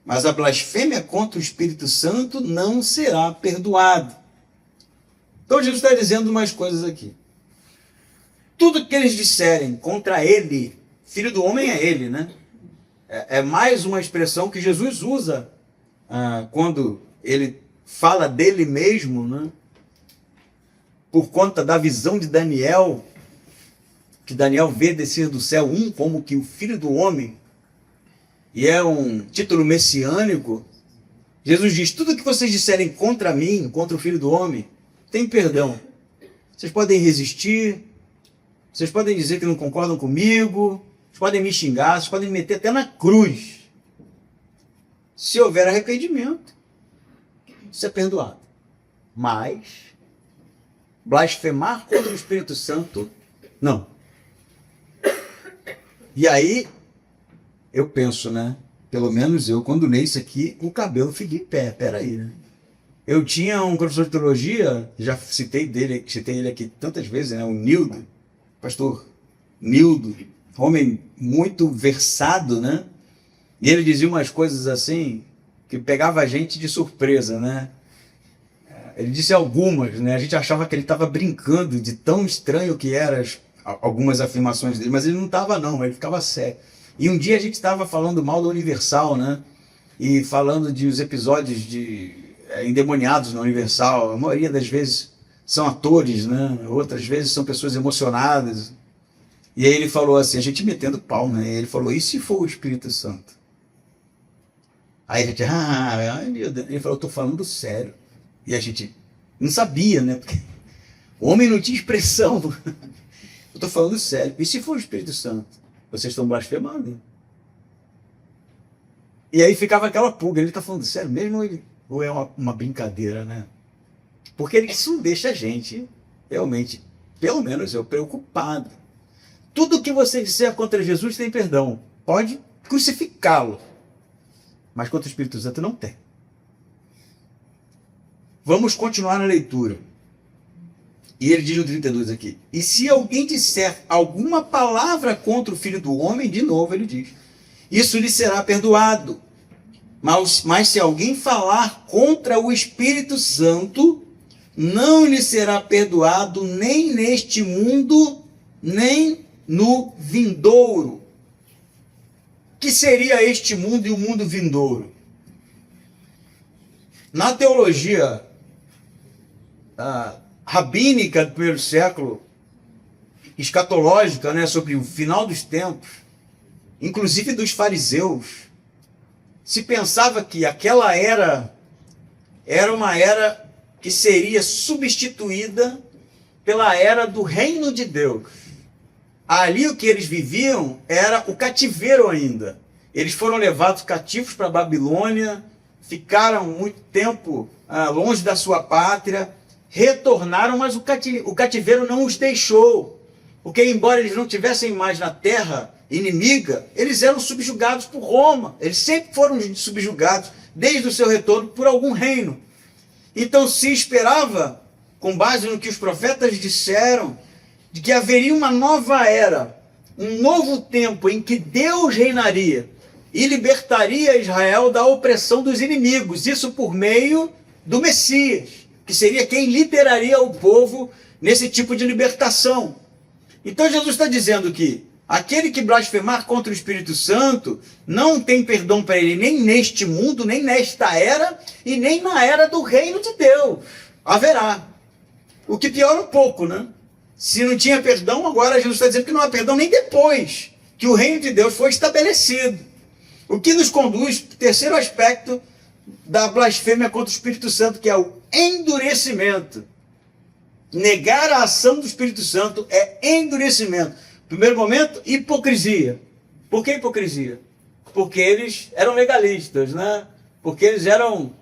mas a blasfêmia contra o Espírito Santo não será perdoada. Então Jesus está dizendo umas coisas aqui. Tudo que eles disserem contra ele, filho do homem é ele, né? É mais uma expressão que Jesus usa quando ele fala dele mesmo, né? Por conta da visão de Daniel, que Daniel vê descer do céu como que o filho do homem, e é um título messiânico. Jesus diz, tudo que vocês disserem contra mim, contra o filho do homem, tem perdão. Vocês podem resistir, vocês podem dizer que não concordam comigo, vocês podem me xingar, vocês podem me meter até na cruz. Se houver arrependimento, isso é perdoado. Mas blasfemar contra o Espírito Santo, não. E aí, eu penso, né? Pelo menos eu, quando li isso aqui, o cabelo fica em pé. Peraí, né? Eu tinha um professor de teologia, já citei ele aqui tantas vezes, né? O Nildo, pastor Nildo, homem muito versado, né? E ele dizia umas coisas assim, que pegava a gente de surpresa, né? Ele disse algumas, né? A gente achava que ele estava brincando de tão estranho que eram algumas afirmações dele, mas ele não estava não, ele ficava sério. E um dia a gente estava falando mal da Universal, né? E falando de os episódios de endemoniados na Universal. A maioria das vezes são atores, né? Outras vezes são pessoas emocionadas. E aí ele falou assim, a gente metendo pau, né? Ele falou, e se for o Espírito Santo? Aí a gente, meu Deus. Ele falou, eu estou falando sério. E a gente não sabia, né? Porque o homem não tinha expressão. Eu estou falando sério. E se for o Espírito Santo? Vocês estão blasfemando. Hein? E aí ficava aquela pulga. Ele está falando sério mesmo ou é uma brincadeira, né? Porque isso deixa a gente, realmente, pelo menos eu, preocupado. Tudo que você disser contra Jesus tem perdão. Pode crucificá-lo. Mas contra o Espírito Santo não tem. Vamos continuar na leitura. E ele diz no 32 aqui, e se alguém disser alguma palavra contra o Filho do Homem, de novo ele diz, isso lhe será perdoado. Mas se alguém falar contra o Espírito Santo, não lhe será perdoado nem neste mundo, nem no vindouro. Que seria este mundo e o mundo vindouro? Na teologia rabínica do primeiro século, escatológica, né, sobre o final dos tempos, inclusive dos fariseus, se pensava que aquela era uma era que seria substituída pela era do reino de Deus. ali o que eles viviam era o cativeiro ainda. Eles foram levados cativos para a Babilônia, ficaram muito tempo longe da sua pátria, retornaram, mas o cativeiro não os deixou. Porque, embora eles não tivessem mais na terra inimiga, eles eram subjugados por Roma. Eles sempre foram subjugados, desde o seu retorno, por algum reino. Então se esperava, com base no que os profetas disseram, de que haveria uma nova era, um novo tempo em que Deus reinaria e libertaria Israel da opressão dos inimigos. Isso por meio do Messias, que seria quem lideraria o povo nesse tipo de libertação. Então Jesus está dizendo que aquele que blasfemar contra o Espírito Santo não tem perdão para ele nem neste mundo, nem nesta era, e nem na era do reino de Deus. Haverá. O que piora um pouco, né? Se não tinha perdão, agora Jesus está dizendo que não há perdão nem depois que o reino de Deus foi estabelecido. O que nos conduz para o terceiro aspecto da blasfêmia contra o Espírito Santo, que é o endurecimento. Negar a ação do Espírito Santo é endurecimento. Primeiro momento, hipocrisia. Por que hipocrisia? Porque eles eram legalistas, né? Porque eles eram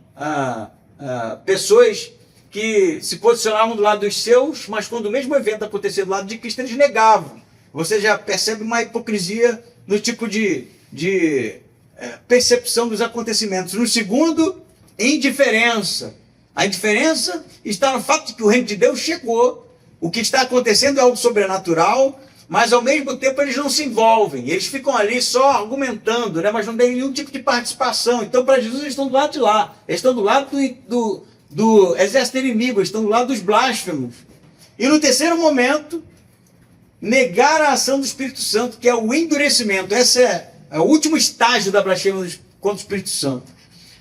pessoas que se posicionavam do lado dos seus, mas quando o mesmo evento acontecia do lado de Cristo, eles negavam. Você já percebe uma hipocrisia no tipo de percepção dos acontecimentos. No segundo, indiferença. A indiferença está no fato de que o reino de Deus chegou. O que está acontecendo é algo sobrenatural, mas ao mesmo tempo eles não se envolvem. Eles ficam ali só argumentando, né? Mas não tem nenhum tipo de participação. Então, para Jesus, eles estão do lado de lá. Eles estão do lado do exército inimigo, eles estão do lado dos blasfemos. E no terceiro momento, negar a ação do Espírito Santo, que é o endurecimento. Esse é o último estágio da blasfêmia contra o Espírito Santo.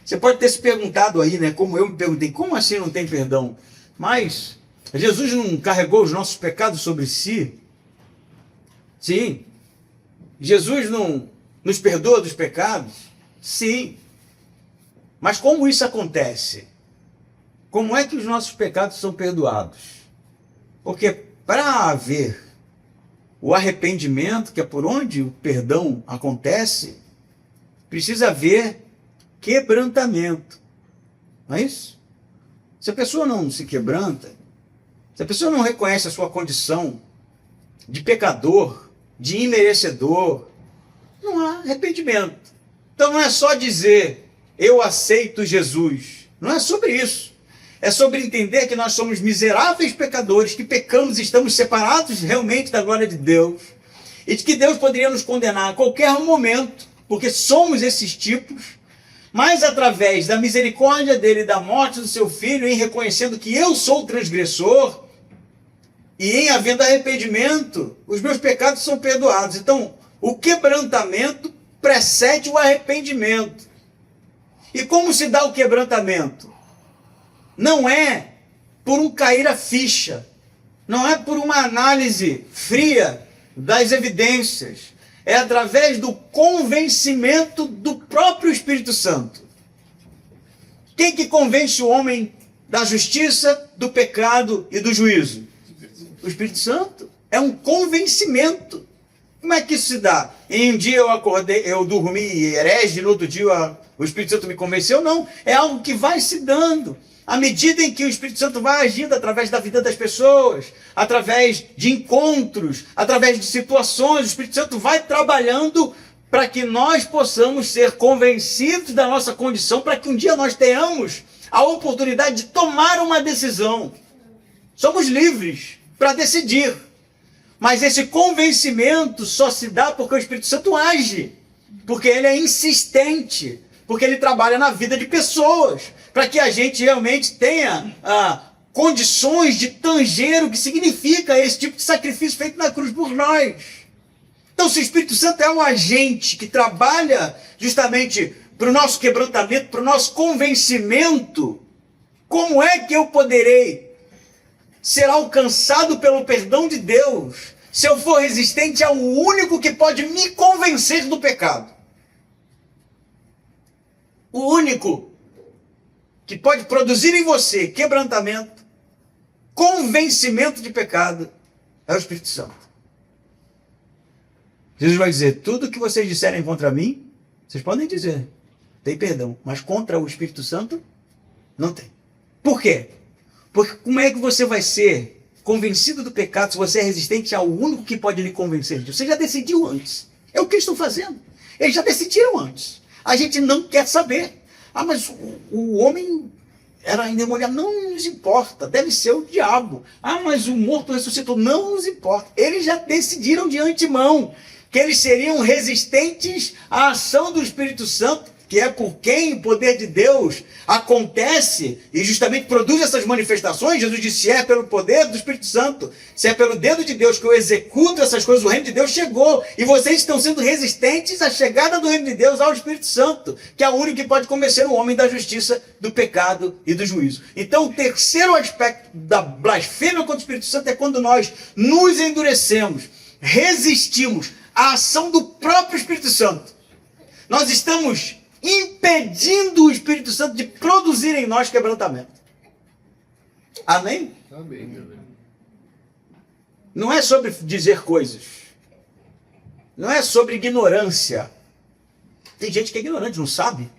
Você pode ter se perguntado aí, né? Como eu me perguntei, como assim não tem perdão? Mas Jesus não carregou os nossos pecados sobre si? Sim. Jesus não nos perdoa dos pecados? Sim. Mas como isso acontece? Como é que os nossos pecados são perdoados? Porque para haver o arrependimento, que é por onde o perdão acontece, precisa haver quebrantamento. Não é isso? Se a pessoa não se quebranta, se a pessoa não reconhece a sua condição de pecador, de imerecedor, não há arrependimento. Então não é só dizer, eu aceito Jesus. Não é sobre isso. É sobre entender que nós somos miseráveis pecadores, que pecamos e estamos separados realmente da glória de Deus. E de que Deus poderia nos condenar a qualquer momento, porque somos esses tipos, mas através da misericórdia dele e da morte do seu filho, em reconhecendo que eu sou o transgressor, e em havendo arrependimento, os meus pecados são perdoados. Então, o quebrantamento precede o arrependimento. E como se dá o quebrantamento? Não é por um cair a ficha, não é por uma análise fria das evidências, é através do convencimento do próprio Espírito Santo. Quem que convence o homem da justiça, do pecado e do juízo? O Espírito Santo. É um convencimento. Como é que isso se dá? Em um dia eu acordei, eu dormi herege, no outro dia o Espírito Santo me convenceu? Não, é algo que vai se dando. À medida em que o Espírito Santo vai agindo através da vida das pessoas, através de encontros, através de situações, o Espírito Santo vai trabalhando para que nós possamos ser convencidos da nossa condição, para que um dia nós tenhamos a oportunidade de tomar uma decisão. Somos livres para decidir. Mas esse convencimento só se dá porque o Espírito Santo age, porque ele é insistente, porque ele trabalha na vida de pessoas, para que a gente realmente tenha condições de tanger o que significa esse tipo de sacrifício feito na cruz por nós. Então, se o Espírito Santo é um agente que trabalha justamente para o nosso quebrantamento, para o nosso convencimento, como é que eu poderei ser alcançado pelo perdão de Deus se eu for resistente ao único que pode me convencer do pecado? O único que pode produzir em você quebrantamento, convencimento de pecado, é o Espírito Santo. Jesus vai dizer, tudo que vocês disserem contra mim, vocês podem dizer, tem perdão, mas contra o Espírito Santo, não tem. Por quê? Porque como é que você vai ser convencido do pecado se você é resistente ao único que pode lhe convencer disso? Você já decidiu antes. É o que eles estão fazendo. Eles já decidiram antes. A gente não quer saber. Ah, mas o homem era endemoniado. Não nos importa. Deve ser o diabo. Ah, mas o morto ressuscitou. Não nos importa. Eles já decidiram de antemão que eles seriam resistentes à ação do Espírito Santo, que é por quem o poder de Deus acontece e justamente produz essas manifestações. Jesus disse, se é pelo poder do Espírito Santo, se é pelo dedo de Deus que eu executo essas coisas, o reino de Deus chegou. E vocês estão sendo resistentes à chegada do reino de Deus ao Espírito Santo, que é o único que pode convencer o homem da justiça, do pecado e do juízo. Então, o terceiro aspecto da blasfêmia contra o Espírito Santo é quando nós nos endurecemos, resistimos à ação do próprio Espírito Santo. Nós estamos impedindo o Espírito Santo de produzir em nós quebrantamento. Amém? Amém. Não é sobre dizer coisas. Não é sobre ignorância. Tem gente que é ignorante, não sabe.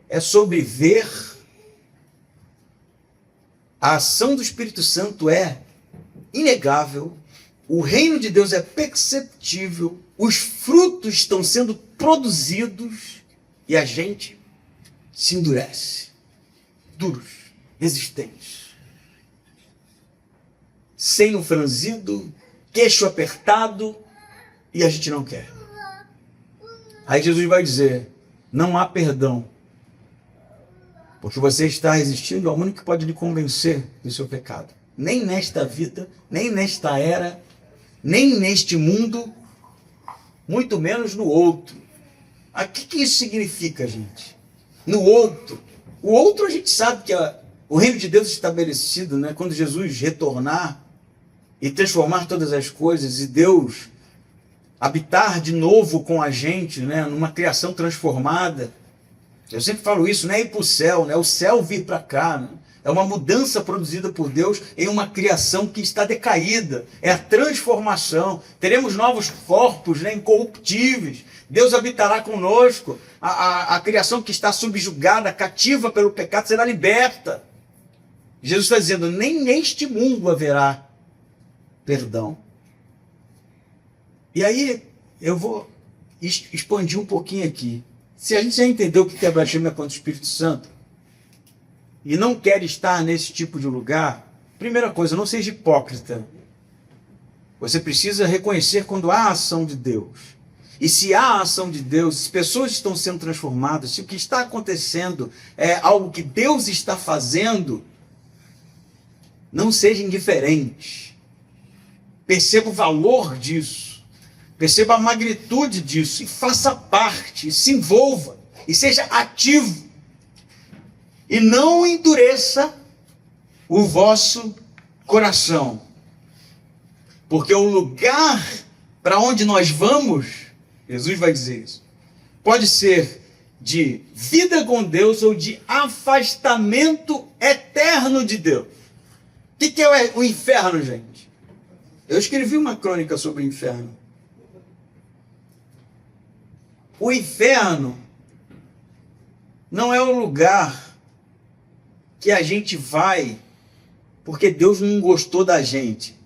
É sobre ver. A ação do Espírito Santo é inegável. O reino de Deus é perceptível. Os frutos estão sendo produzidos. E a gente se endurece, duros, resistentes, senho franzido, queixo apertado, e a gente não quer. Aí Jesus vai dizer, não há perdão, porque você está resistindo ao único que pode lhe convencer do seu pecado. Nem nesta vida, nem nesta era, nem neste mundo, muito menos no outro. O que isso significa, gente? No outro. O outro a gente sabe que o reino de Deus estabelecido, né? Quando Jesus retornar e transformar todas as coisas e Deus habitar de novo com a gente, né? Numa criação transformada. Eu sempre falo isso, não é ir para o céu, né? O céu vir para cá, né? É uma mudança produzida por Deus em uma criação que está decaída. É a transformação. Teremos novos corpos, né, incorruptíveis. Deus habitará conosco. A criação que está subjugada, cativa pelo pecado, será liberta. Jesus está dizendo, nem neste mundo haverá perdão. E aí, eu vou expandir um pouquinho aqui. Se a gente já entendeu o que é blasfêmia contra o Espírito Santo, e não quer estar nesse tipo de lugar, primeira coisa, não seja hipócrita. Você precisa reconhecer quando há a ação de Deus. E se há a ação de Deus, se pessoas estão sendo transformadas, se o que está acontecendo é algo que Deus está fazendo, não seja indiferente. Perceba o valor disso. Perceba a magnitude disso. E faça parte, se envolva. E seja ativo. E não endureça o vosso coração. Porque o lugar para onde nós vamos, Jesus vai dizer isso, pode ser de vida com Deus ou de afastamento eterno de Deus. O que é o inferno, gente? Eu escrevi uma crônica sobre o inferno. O inferno não é o lugar que a gente vai porque Deus não gostou da gente.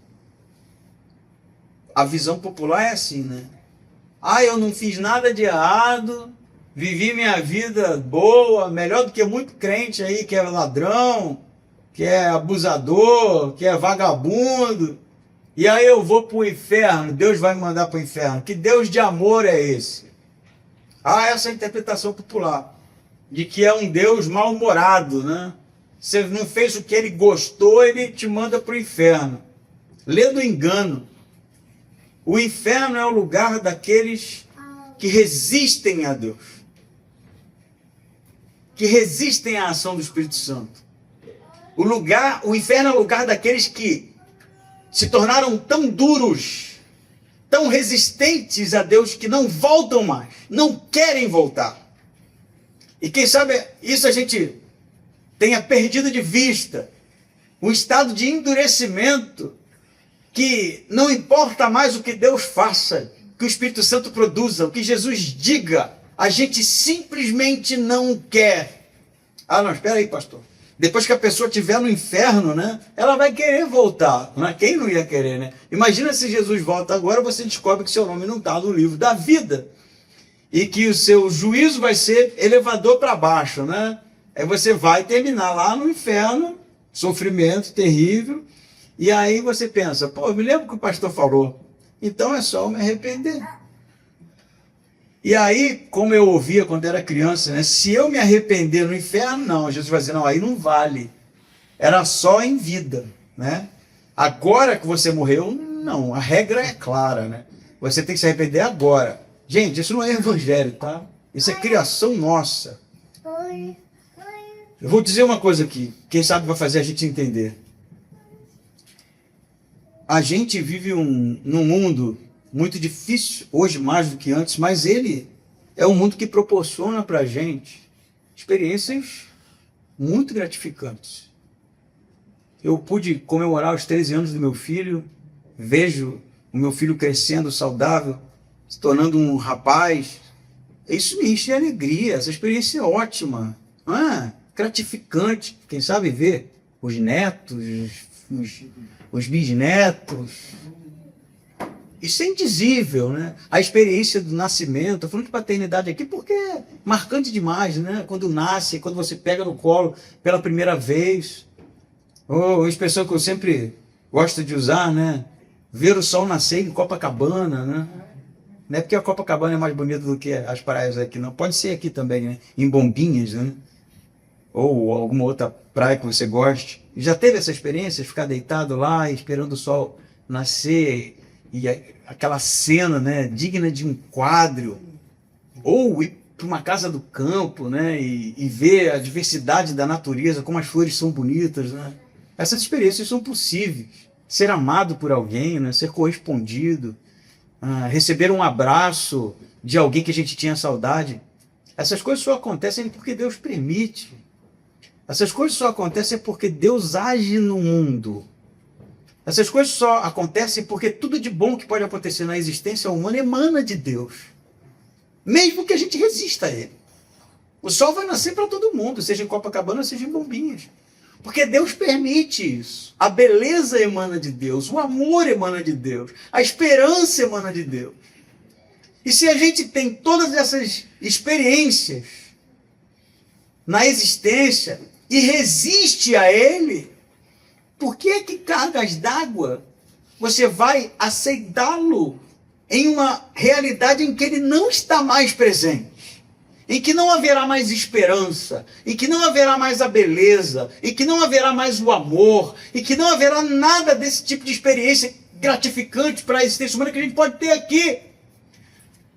A visão popular é assim, né? Ah, eu não fiz nada de errado, vivi minha vida boa, melhor do que muito crente aí que é ladrão, que é abusador, que é vagabundo. E aí eu vou para o inferno, Deus vai me mandar para o inferno. Que Deus de amor é esse? Ah, essa é a interpretação popular, de que é um Deus mal-humorado, né? Você não fez o que ele gostou, ele te manda para o inferno. Lê do engano. O inferno é o lugar daqueles que resistem a Deus. Que resistem à ação do Espírito Santo. O inferno é o lugar daqueles que se tornaram tão duros, tão resistentes a Deus, que não voltam mais, não querem voltar. E quem sabe isso a gente tenha perdido de vista, um estado de endurecimento, que não importa mais o que Deus faça, que o Espírito Santo produza, o que Jesus diga, a gente simplesmente não quer. Ah, não, espera aí, pastor. Depois que a pessoa estiver no inferno, né, ela vai querer voltar. Né? Quem não ia querer, né? Imagina se Jesus volta agora, você descobre que seu nome não está no livro da vida. E que o seu juízo vai ser elevador para baixo, né? Aí você vai terminar lá no inferno, sofrimento terrível. E aí você pensa, pô, eu me lembro que o pastor falou. Então é só eu me arrepender. E aí, como eu ouvia quando era criança, né? Se eu me arrepender no inferno, não. Jesus vai dizer, não, aí não vale. Era só em vida, né? Agora que você morreu, não. A regra é clara, né? Você tem que se arrepender agora. Gente, isso não é evangelho, tá? Isso é criação nossa. Eu vou dizer uma coisa aqui. Quem sabe vai fazer a gente entender. A gente vive num mundo muito difícil, hoje mais do que antes, mas ele é um mundo que proporciona para a gente experiências muito gratificantes. Eu pude comemorar os 13 anos do meu filho, vejo o meu filho crescendo saudável, se tornando um rapaz. Isso me enche de alegria, essa experiência é ótima, gratificante. Quem sabe ver os netos, os bisnetos. Isso é indizível, né? A experiência do nascimento, estou falando de paternidade aqui porque é marcante demais, né? Quando nasce, quando você pega no colo pela primeira vez. Ou uma expressão que eu sempre gosto de usar, né? Ver o sol nascer em Copacabana, né? Não é porque a Copacabana é mais bonita do que as praias aqui, não. Pode ser aqui também, né? Em Bombinhas, né? Ou alguma outra praia que você goste. Já teve essa experiência de ficar deitado lá esperando o sol nascer? E aquela cena, né, digna de um quadro, ou ir para uma casa do campo, né, e ver a diversidade da natureza, como as flores são bonitas, né? Essas experiências são possíveis. Ser amado por alguém, né, ser correspondido, receber um abraço de alguém que a gente tinha saudade. Essas coisas só acontecem porque Deus permite. Essas coisas só acontecem porque Deus age no mundo. Essas coisas só acontecem porque tudo de bom que pode acontecer na existência humana emana de Deus. Mesmo que a gente resista a ele. O sol vai nascer para todo mundo, seja em Copacabana, seja em Bombinhas. Porque Deus permite isso. A beleza emana de Deus, o amor emana de Deus, a esperança emana de Deus. E se a gente tem todas essas experiências na existência e resiste a ele, por que cargas d'água você vai aceitá-lo em uma realidade em que ele não está mais presente? Em que não haverá mais esperança, em que não haverá mais a beleza, em que não haverá mais o amor, em que não haverá nada desse tipo de experiência gratificante para a existência humana que a gente pode ter aqui.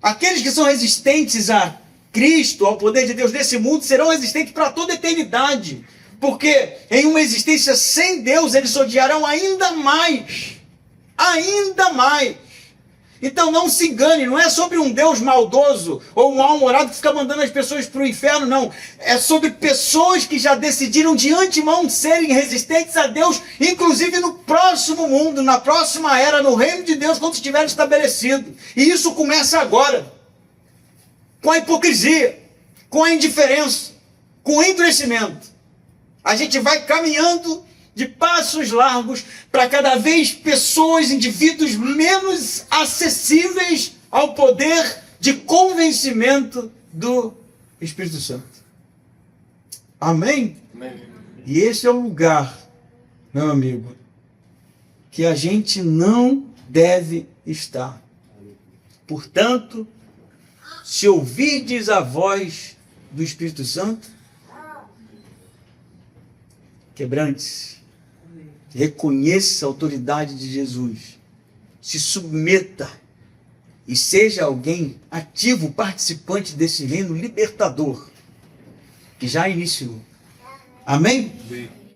Aqueles que são resistentes a Cristo, ao poder de Deus nesse mundo, serão resistentes para toda a eternidade. Porque em uma existência sem Deus, eles odiarão ainda mais. Ainda mais. Então não se engane, não é sobre um Deus maldoso ou um mal-humorado que fica mandando as pessoas para o inferno, não. É sobre pessoas que já decidiram de antemão serem resistentes a Deus, inclusive no próximo mundo, na próxima era, no reino de Deus, quando estiver estabelecido. E isso começa agora. Com a hipocrisia, com a indiferença, com o endurecimento. A gente vai caminhando de passos largos para cada vez pessoas, indivíduos menos acessíveis ao poder de convencimento do Espírito Santo. Amém? Amém. E esse é o lugar, meu amigo, que a gente não deve estar. Portanto, se ouvirdes a voz do Espírito Santo, quebrante-se, reconheça a autoridade de Jesus, se submeta e seja alguém ativo, participante desse reino libertador que já iniciou. Amém? Amém.